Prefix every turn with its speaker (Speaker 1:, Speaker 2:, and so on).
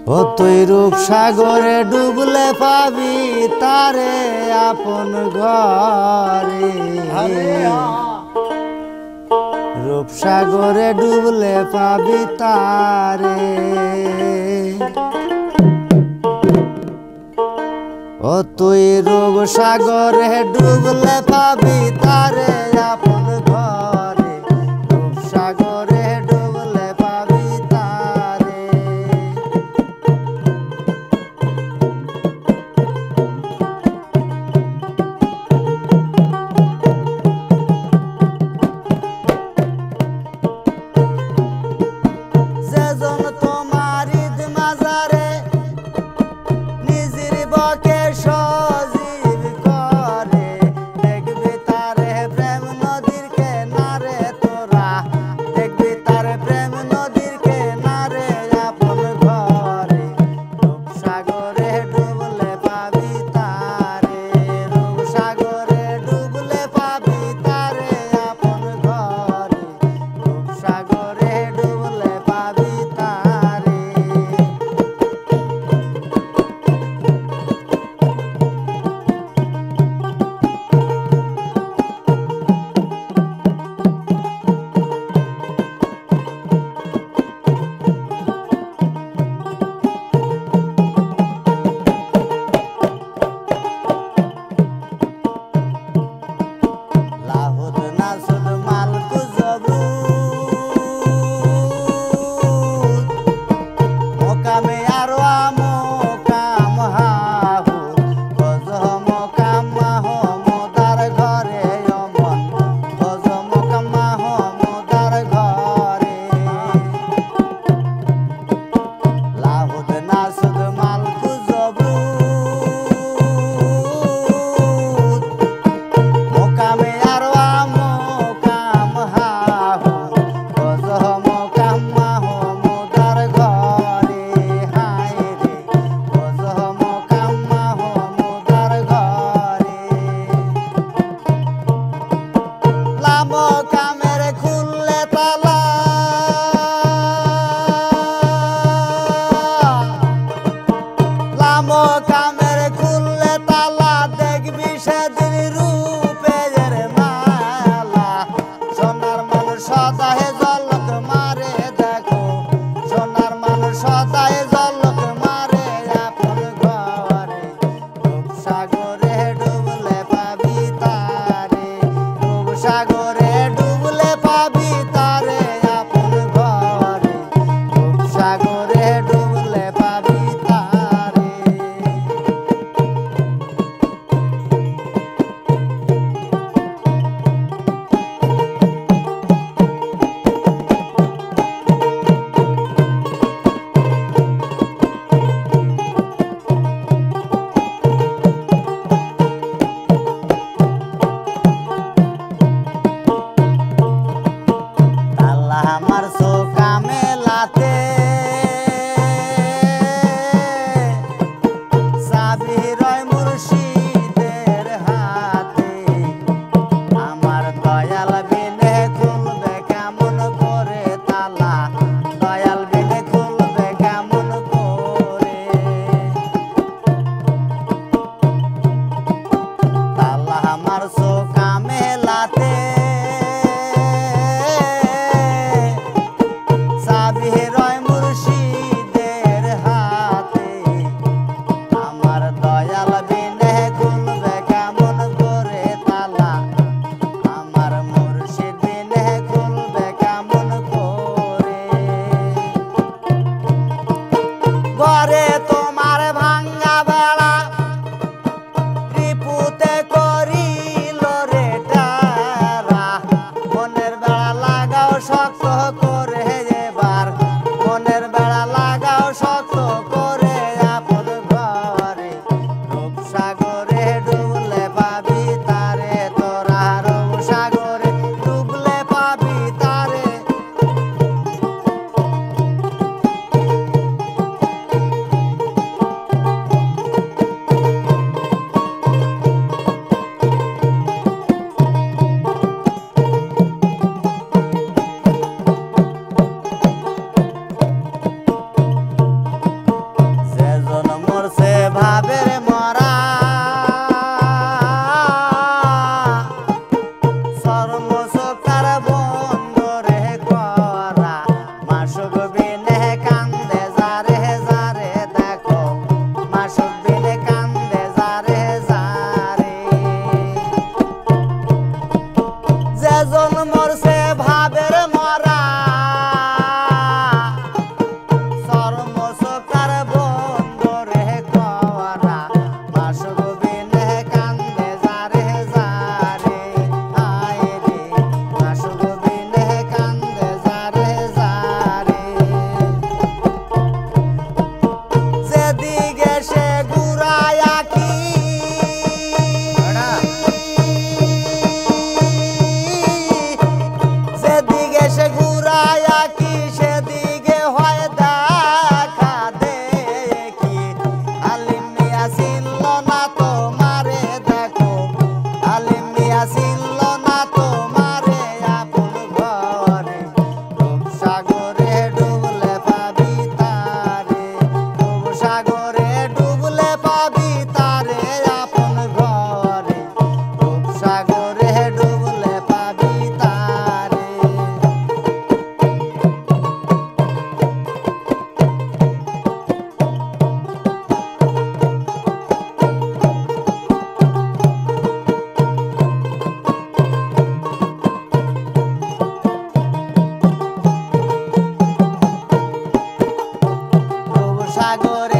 Speaker 1: ও তুই রূপসাগরে ডুবলে পাবি তারে আপন ঘরে। রূপসাগরে ডুবলে পাবি তারে। ও তুই রূপসাগরে ডুবলে পাবি তারে আপন ঘরে। রূপসাগরে ডুবলে পাবি তারে। যেজন তোমার ঈদ মাজারে নিজের বকে সজীব করে, দেখবি তারে প্রেম নদীর কেনারে তোরা। দেখবি তারে প্রেম নদীর কেনারে আপন ঘরে। রূপসাগরে ডুবলে পাবি তারে। রূপসাগরে ডুবলে পাবি তারে আপন ঘরে। রূপসাগরে ডুবলে পাবি তারে। লাহুদ নাসুদ মালকু জবরুদ মোকামে আরো মোকাম হাহুদ গজ মোকাম মাহমুদার ঘরে অমন। গজ মোকাম মাহমুদার ঘরে। লাহুদ নাসুদ মালকু জবরুদ মোকামে আরো মোকাম হাহুদ গজ মোকাম মাহমুদার ঘরে। হায় রে গজ মোকাম মাহমুদার ঘরে। লামকামের খুললে তালা, লামকামের খুললে তালা, দেখবি সেদিন রূপের মালা। সোনার মানুষ সদায় ঝলক মারে দেখো। সোনার মানুষ সদায় ঝলক মারে আপন ঘরে। রূপসাগরে ডুবলে পাবি তারে। রূপসাগরে ডুবলে পাবি তারে আপন ঘরে। রূপসাগরে ডুবলে পাবি তারে। আল্লাহ আমার সোকা মেলাতে চাবি রয় মুর্শিদের হাতে। আমার দয়াল বিনে খুলবে কেমন করে তালা। দয়াল বিনে খুলবে কেমন করে। তালা আমার সোকা মেলাতে চাবি রয় মুর্শিদের হাতে। আমার দয়াল বিনে খুলবে কেমন করে তালা। আমার মুর্শিদ বিনে খুলবে কেমন করে। ঘরে তোমার ভাঙ্গা বেড়া রিপুতে করিল রে টারা। মনের বেড়া লাগাও শক্ত করে এবার। মনের বেড়া লাগাও শক্ত করে আপন ঘরে। রূপসাগরে ডুবলে পাবি তারে তোরা। রূপসাগরে ডুবলে পাবি তারে। সাগরে